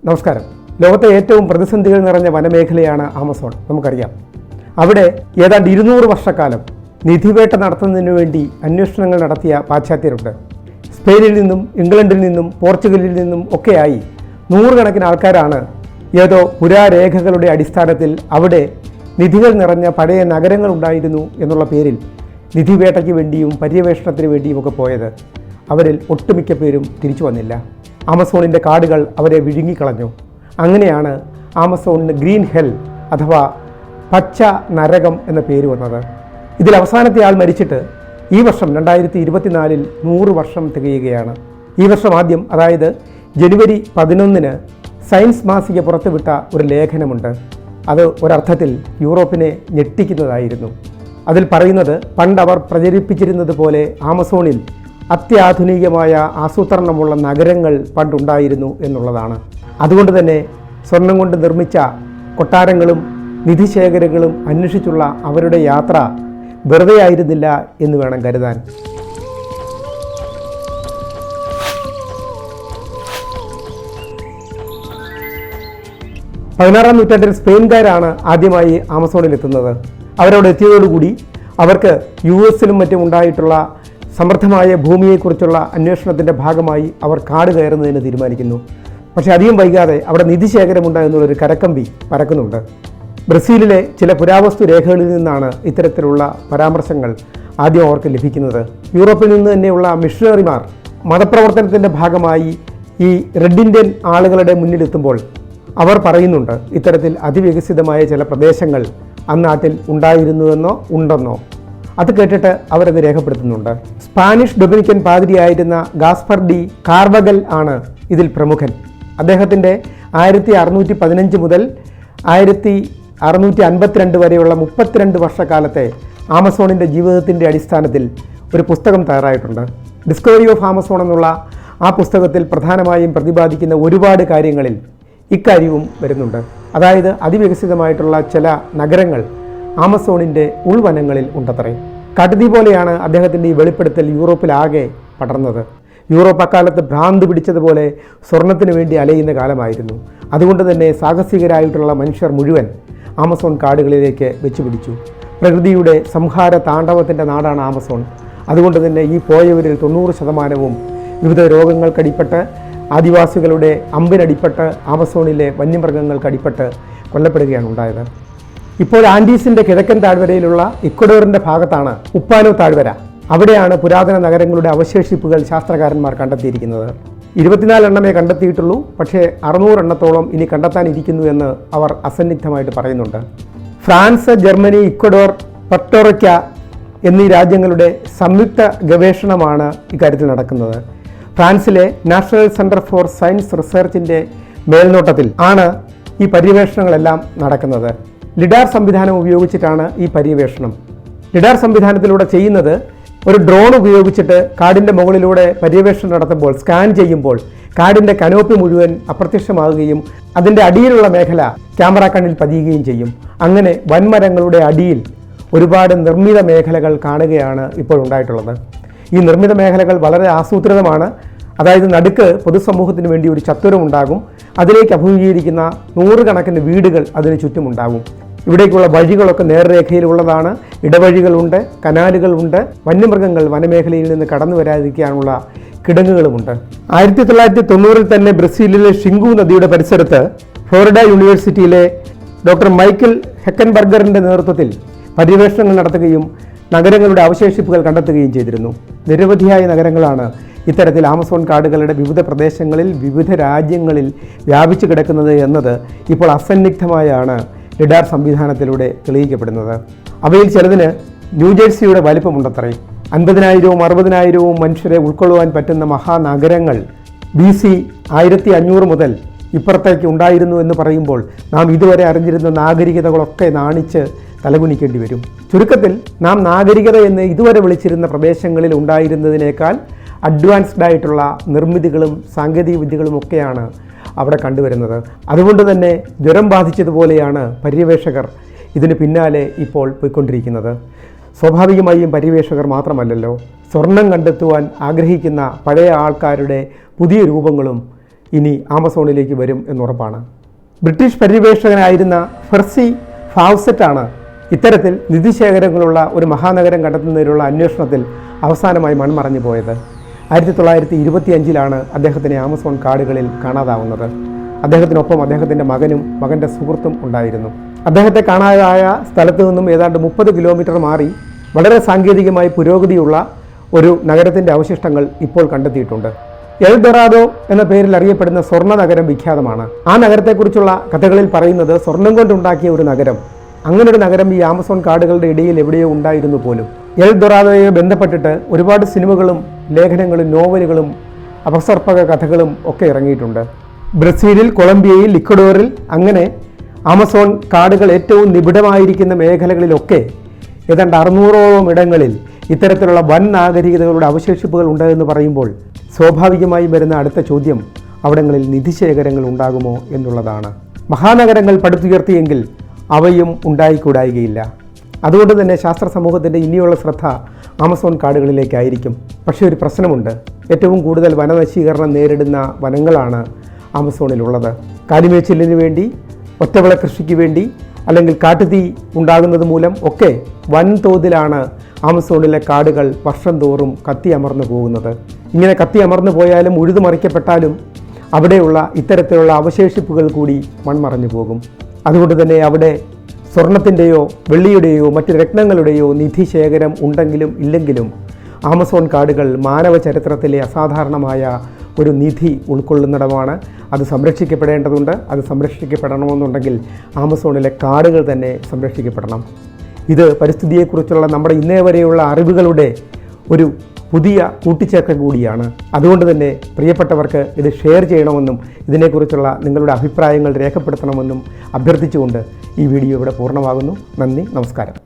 നമസ്കാരം. ലോകത്തെ ഏറ്റവും പ്രതിസന്ധികൾ നിറഞ്ഞ വനമേഖലയാണ് ആമസോൺ. നമുക്കറിയാം, അവിടെ ഏതാണ്ട് 200 വർഷക്കാലം നിധിവേട്ട നടത്തുന്നതിന് വേണ്ടി അന്വേഷണങ്ങൾ നടത്തിയ പാശ്ചാത്യരുണ്ട്. സ്പെയിനിൽ നിന്നും ഇംഗ്ലണ്ടിൽ നിന്നും പോർച്ചുഗലിൽ നിന്നും ഒക്കെയായി നൂറുകണക്കിന് ആൾക്കാരാണ് ഏതോ പുരാരേഖകളുടെ അടിസ്ഥാനത്തിൽ അവിടെ നിധികൾ നിറഞ്ഞ പഴയ നഗരങ്ങൾ ഉണ്ടായിരുന്നു എന്നുള്ള പേരിൽ നിധിവേട്ടയ്ക്ക് വേണ്ടിയും പര്യവേഷണത്തിന് വേണ്ടിയും ഒക്കെ പോയത്. അവരിൽ ഒട്ടുമിക്ക പേരും തിരിച്ചു വന്നില്ല. ആമസോണിൻ്റെ കാടുകൾ അവരെ വിഴുങ്ങിക്കളഞ്ഞു. അങ്ങനെയാണ് ആമസോണിന് ഗ്രീൻ ഹെൽ അഥവാ പച്ച നരകം എന്ന പേര് വന്നത്. ഇതിൽ അവസാനത്തെ ആൾ മരിച്ചിട്ട് ഈ വർഷം 2024 100 വർഷം തികയുകയാണ്. ഈ വർഷം ആദ്യം, അതായത് ജനുവരി 11 സയൻസ് മാസിക പുറത്തുവിട്ട ഒരു ലേഖനമുണ്ട്. അത് ഒരർത്ഥത്തിൽ യൂറോപ്പിനെ ഞെട്ടിക്കുന്നതായിരുന്നു. അതിൽ പറയുന്നത്, പണ്ടവർ പ്രചരിപ്പിച്ചിരുന്നത് പോലെ ആമസോണിൽ അത്യാധുനികമായ ആസൂത്രണമുള്ള നഗരങ്ങൾ പണ്ടുണ്ടായിരുന്നു എന്നുള്ളതാണ്. അതുകൊണ്ട് തന്നെ സ്വർണം കൊണ്ട് നിർമ്മിച്ച കൊട്ടാരങ്ങളും നിധിശേഖരങ്ങളും അന്വേഷിച്ചുള്ള അവരുടെ യാത്ര വെറുതെ ആയിരുന്നില്ല എന്ന് വേണം കരുതാൻ. പതിനാറാം നൂറ്റാണ്ടിൽ സ്പെയിൻകാരാണ് ആദ്യമായി ആമസോണിൽ എത്തുന്നത്. അവരവിടെ എത്തിയതോടുകൂടി അവർക്ക് US-ലും മറ്റും ഉണ്ടായിട്ടുള്ള സമൃദ്ധമായ ഭൂമിയെക്കുറിച്ചുള്ള അന്വേഷണത്തിൻ്റെ ഭാഗമായി അവർ കാട് കയറുന്നതിന് തീരുമാനിക്കുന്നു. പക്ഷേ അധികം വൈകാതെ അവിടെ നിധിശേഖരമുണ്ട് എന്നുള്ളൊരു കരക്കമ്പി പരക്കുന്നുണ്ട്. ബ്രസീലിലെ ചില പുരാവസ്തു രേഖകളിൽ നിന്നാണ് ഇത്തരത്തിലുള്ള പരാമർശങ്ങൾ ആദ്യം അവർക്ക് ലഭിക്കുന്നത്. യൂറോപ്പിൽ നിന്ന് തന്നെയുള്ള മിഷണറിമാർ മതപ്രവർത്തനത്തിൻ്റെ ഭാഗമായി ഈ റെഡ് ഇന്ത്യൻ ആളുകളുടെ മുന്നിലെത്തുമ്പോൾ അവർ പറയുന്നുണ്ട്, ഇത്തരത്തിൽ അതിവികസിതമായ ചില പ്രദേശങ്ങൾ അന്നാട്ടിൽ ഉണ്ടായിരുന്നുവെന്നോ ഉണ്ടെന്നോ. അത് കേട്ടിട്ട് അവരത് രേഖപ്പെടുത്തുന്നുണ്ട്. സ്പാനിഷ് ഡൊമിനിക്കൻ പാതിരിയായിരുന്ന ഗാസ്പർ ഡി കാർവഗൽ ആണ് ഇതിൽ പ്രമുഖൻ. അദ്ദേഹത്തിൻ്റെ 1615 മുതൽ 1652 വരെയുള്ള 32 വർഷക്കാലത്തെ ആമസോണിൻ്റെ ജീവിതത്തിൻ്റെ അടിസ്ഥാനത്തിൽ ഒരു പുസ്തകം തയ്യാറായിട്ടുണ്ട്. ഡിസ്കവറി ഓഫ് ആമസോൺ എന്നുള്ള ആ പുസ്തകത്തിൽ പ്രധാനമായും പ്രതിപാദിക്കുന്ന ഒരുപാട് കാര്യങ്ങളിൽ ഇക്കാര്യവും വരുന്നുണ്ട്. അതായത് അതിവികസിതമായിട്ടുള്ള ചില നഗരങ്ങൾ ആമസോണിൻ്റെ ഉൾവനങ്ങളിൽ ഉണ്ടത്രേ. കാട്ടുതീ പോലെയാണ് അദ്ദേഹത്തിൻ്റെ ഈ വെളിപ്പെടുത്തൽ യൂറോപ്പിലാകെ പടർന്നത്. യൂറോപ്പ് അക്കാലത്ത് ഭ്രാന്ത് പിടിച്ചതുപോലെ സ്വർണത്തിന് വേണ്ടി അലയുന്ന കാലമായിരുന്നു. അതുകൊണ്ട് തന്നെ സാഹസികരായിട്ടുള്ള മനുഷ്യർ മുഴുവൻ ആമസോൺ കാടുകളിലേക്ക് വെച്ചുപിടിച്ചു. പ്രകൃതിയുടെ സംഹാര താണ്ഡവത്തിൻ്റെ നാടാണ് ആമസോൺ. അതുകൊണ്ട് തന്നെ ഈ പോയവരിൽ 90% വിവിധ രോഗങ്ങൾക്കടിപ്പെട്ട്, ആദിവാസികളുടെ അമ്പിനടിപ്പെട്ട്, ആമസോണിലെ വന്യമൃഗങ്ങൾക്കടിപ്പെട്ട് കൊല്ലപ്പെടുകയാണ് ഉണ്ടായത്. ഇപ്പോൾ ആൻഡീസിൻ്റെ കിഴക്കൻ താഴ്വരയിലുള്ള ഇക്വഡോറിൻ്റെ ഭാഗത്താണ് ഉപ്പാനോ താഴ്വര. അവിടെയാണ് പുരാതന നഗരങ്ങളുടെ അവശേഷിപ്പുകൾ ശാസ്ത്രകാരന്മാർ കണ്ടെത്തിയിരിക്കുന്നത്. 24 എണ്ണമേ കണ്ടെത്തിയിട്ടുള്ളൂ. പക്ഷേ 600 എണ്ണത്തോളം ഇനി കണ്ടെത്താനിരിക്കുന്നു എന്ന് അവർ അസന്നിഗ്ധമായിട്ട് പറയുന്നുണ്ട്. ഫ്രാൻസ്, ജർമ്മനി, ഇക്വഡോർ, പെർട്ടോറിക്ക എന്നീ രാജ്യങ്ങളുടെ സംയുക്ത ഗവേഷണമാണ് ഇക്കാര്യത്തിൽ നടക്കുന്നത്. ഫ്രാൻസിലെ നാഷണൽ സെൻറ്റർ ഫോർ സയൻസ് റിസർച്ചിൻ്റെ മേൽനോട്ടത്തിൽ ആണ് ഈ പര്യവേഷണങ്ങളെല്ലാം നടക്കുന്നത്. ലിഡാർ സംവിധാനം ഉപയോഗിച്ചിട്ടാണ് ഈ പര്യവേഷണം. ലിഡാർ സംവിധാനത്തിലൂടെ ചെയ്യുന്നത്, ഒരു ഡ്രോൺ ഉപയോഗിച്ചിട്ട് കാടിൻ്റെ മുകളിലൂടെ പര്യവേഷണം നടത്തുമ്പോൾ, സ്കാൻ ചെയ്യുമ്പോൾ കാടിൻ്റെ കനോപ്പി മുഴുവൻ അപ്രത്യക്ഷമാകുകയും അതിൻ്റെ അടിയിലുള്ള മേഖല ക്യാമറ കണ്ണിൽ പതിയുകയും ചെയ്യും. അങ്ങനെ വൻമരങ്ങളുടെ അടിയിൽ ഒരുപാട് നിർമ്മിത മേഖലകൾ കാണുകയാണ് ഇപ്പോൾ ഉണ്ടായിട്ടുള്ളത്. ഈ നിർമ്മിത മേഖലകൾ വളരെ ആസൂത്രിതമാണ്. അതായത് നടുക്ക് പൊതുസമൂഹത്തിന് വേണ്ടി ഒരു ചത്വരം ഉണ്ടാകും. അതിലേക്ക് അഭിമുഖീകരിക്കുന്ന 100 കണക്കിന് വീടുകൾ അതിന് ചുറ്റുമുണ്ടാകും. ഇവിടേക്കുള്ള വഴികളൊക്കെ നേർരേഖയിലുള്ളതാണ്. ഇടവഴികളുണ്ട്, കനാലുകളുണ്ട്. വന്യമൃഗങ്ങൾ വനമേഖലയിൽ നിന്ന് കടന്നു വരാതിരിക്കാനുള്ള കിടങ്ങുകളുമുണ്ട്. 1990 തന്നെ ബ്രസീലിലെ ഷിംഗു നദിയുടെ പരിസരത്ത് ഫ്ലോറിഡ യൂണിവേഴ്സിറ്റിയിലെ ഡോക്ടർ മൈക്കിൾ ഹെക്കൻബർഗറിൻ്റെ നേതൃത്വത്തിൽ പര്യവേഷണങ്ങൾ നടത്തുകയും നഗരങ്ങളുടെ അവശേഷിപ്പുകൾ കണ്ടെത്തുകയും ചെയ്തിരുന്നു. നിരവധിയായ നഗരങ്ങളാണ് ഇത്തരത്തിൽ ആമസോൺ കാടുകളുടെ വിവിധ പ്രദേശങ്ങളിൽ, വിവിധ രാജ്യങ്ങളിൽ വ്യാപിച്ചു കിടക്കുന്നത് എന്നത് ഇപ്പോൾ അസന്നിഗ്ധമായാണ് ലിഡാർ സംവിധാനത്തിലൂടെ തെളിയിക്കപ്പെടുന്നത്. അവയിൽ ചിലതിന് ന്യൂജേഴ്സിയുടെ വലിപ്പമുണ്ടത്രേ. 50,000-വും 60,000-വും മനുഷ്യരെ ഉൾക്കൊള്ളുവാൻ പറ്റുന്ന മഹാനഗരങ്ങൾ BC 1500 മുതൽ ഇപ്പുറത്തേക്ക് ഉണ്ടായിരുന്നു എന്ന് പറയുമ്പോൾ നാം ഇതുവരെ അറിഞ്ഞിരുന്ന നാഗരികതകളൊക്കെ നാണിച്ച് തലകുനിക്കേണ്ടി വരും. ചുരുക്കത്തിൽ, നാം നാഗരികത എന്ന് ഇതുവരെ വിളിച്ചിരുന്ന പ്രദേശങ്ങളിൽ ഉണ്ടായിരുന്നതിനേക്കാൾ അഡ്വാൻസ്ഡ് ആയിട്ടുള്ള നിർമ്മിതികളും സാങ്കേതിക വിദ്യകളും ഒക്കെയാണ് അവിടെ കണ്ടുവരുന്നത്. അതുകൊണ്ട് തന്നെ ജ്വരം ബാധിച്ചതുപോലെയാണ് പര്യവേഷകർ ഇതിന് പിന്നാലെ ഇപ്പോൾ പോയിക്കൊണ്ടിരിക്കുന്നത്. സ്വാഭാവികമായും പര്യവേഷകർ മാത്രമല്ലല്ലോ, സ്വർണം കണ്ടെത്തുവാൻ ആഗ്രഹിക്കുന്ന പഴയ ആൾക്കാരുടെ പുതിയ രൂപങ്ങളും ഇനി ആമസോണിലേക്ക് വരും എന്നുറപ്പാണ്. ബ്രിട്ടീഷ് പര്യവേഷകനായിരുന്ന പെർസി ഫാവ്സെറ്റാണ് ഇത്തരത്തിൽ നിധിശേഖരങ്ങളുള്ള ഒരു മഹാനഗരം കണ്ടെത്തുന്നതിനുള്ള അന്വേഷണത്തിൽ അവസാനമായി മൺമറഞ്ഞു പോയത്. 1925 അദ്ദേഹത്തിന് ആമസോൺ കാടുകളിൽ കാണാതാവുന്നത്. അദ്ദേഹത്തിനൊപ്പം അദ്ദേഹത്തിൻ്റെ മകനും മകൻ്റെ സുഹൃത്തും ഉണ്ടായിരുന്നു. അദ്ദേഹത്തെ കാണാതായ സ്ഥലത്ത് നിന്നും ഏതാണ്ട് 30 കിലോമീറ്റർ മാറി വളരെ സാങ്കേതികമായി പുരോഗതിയുള്ള ഒരു നഗരത്തിൻ്റെ അവശിഷ്ടങ്ങൾ ഇപ്പോൾ കണ്ടെത്തിയിട്ടുണ്ട്. എൽ ഡൊറാഡോ എന്ന പേരിൽ അറിയപ്പെടുന്ന സ്വർണ്ണ നഗരം വിഖ്യാതമാണ്. ആ നഗരത്തെക്കുറിച്ചുള്ള കഥകളിൽ പറയുന്നത് സ്വർണം കൊണ്ടുണ്ടാക്കിയ ഒരു നഗരം, അങ്ങനൊരു നഗരം ഈ ആമസോൺ കാടുകളുടെ ഇടയിൽ എവിടെയോ ഉണ്ടായിരുന്നു പോലും. എൽ ഡൊറാഡോയെ ബന്ധപ്പെട്ടിട്ട് ഒരുപാട് സിനിമകളും ലേഖനങ്ങളും നോവലുകളും അപസർപ്പക കഥകളും ഒക്കെ ഇറങ്ങിയിട്ടുണ്ട്. ബ്രസീലിൽ, കൊളംബിയയിൽ, ഇക്വഡോറിൽ അങ്ങനെ ആമസോൺ കാടുകൾ ഏറ്റവും നിബിഡമായിരിക്കുന്ന മേഖലകളിലൊക്കെ ഏതാണ്ട് 600ഓളം ഇടങ്ങളിൽ ഇത്തരത്തിലുള്ള വൻ നാഗരികതകളുടെ അവശേഷിപ്പുകൾ ഉണ്ട് എന്ന് പറയുമ്പോൾ സ്വാഭാവികമായും വരുന്ന അടുത്ത ചോദ്യം അവിടങ്ങളിൽ നിധിശേഖരങ്ങൾ ഉണ്ടാകുമോ എന്നുള്ളതാണ്. മഹാനഗരങ്ങൾ പടുത്തുയർത്തിയെങ്കിൽ അവയും ഉണ്ടായിക്കൂടായികയില്ല. അതുകൊണ്ട് തന്നെ ശാസ്ത്ര സമൂഹത്തിൻ്റെ ഇനിയുള്ള ശ്രദ്ധ ആമസോൺ കാടുകളിലേക്കായിരിക്കും. പക്ഷേ ഒരു പ്രശ്നമുണ്ട്. ഏറ്റവും കൂടുതൽ വനനശീകരണം നേരിടുന്ന വനങ്ങളാണ് ആമസോണിലുള്ളത്. കാലിമേച്ചിലിന് വേണ്ടി, ഒറ്റവിള കൃഷിക്ക് വേണ്ടി, അല്ലെങ്കിൽ കാട്ടുതീ ഉണ്ടാകുന്നത് മൂലം ഒക്കെ വൻതോതിലാണ് ആമസോണിലെ കാടുകൾ വർഷം തോറും കത്തിയമർന്നു പോകുന്നത്. ഇങ്ങനെ കത്തിയമർന്നു പോയാലും ഉഴുതുമറിക്കപ്പെട്ടാലും അവിടെയുള്ള ഇത്തരത്തിലുള്ള അവശേഷിപ്പുകൾ കൂടി മൺമറഞ്ഞു പോകും. അതുകൊണ്ട് തന്നെ അവിടെ സ്വർണത്തിൻ്റെയോ വെള്ളിയുടെയോ മറ്റ് രത്നങ്ങളുടെയോ നിധിശേഖരം ഉണ്ടെങ്കിലും ഇല്ലെങ്കിലും ആമസോൺ കാടുകൾ മാനവ ചരിത്രത്തിലെ അസാധാരണമായ ഒരു നിധി ഉൾക്കൊള്ളുന്നിടമാണ്. അത് സംരക്ഷിക്കപ്പെടേണ്ടതുണ്ട്. അത് സംരക്ഷിക്കപ്പെടണമെന്നുണ്ടെങ്കിൽ ആമസോണിലെ കാടുകൾ തന്നെ സംരക്ഷിക്കപ്പെടണം. ഇത് പരിസ്ഥിതിയെക്കുറിച്ചുള്ള നമ്മുടെ ഇന്നേ വരെയുള്ള അറിവുകളുടെ ഒരു പുതിയ കൂട്ടിച്ചേർക്കൽ കൂടിയാണ്. അതുകൊണ്ട് തന്നെ പ്രിയപ്പെട്ടവർക്ക് ഇത് ഷെയർ ചെയ്യണമെന്നും ഇതിനെക്കുറിച്ചുള്ള നിങ്ങളുടെ അഭിപ്രായങ്ങൾ രേഖപ്പെടുത്തണമെന്നും അഭ്യർത്ഥിച്ചുകൊണ്ട് ഈ വീഡിയോ ഇവിടെ പൂർണ്ണമാകുന്നു. നന്ദി, നമസ്കാരം.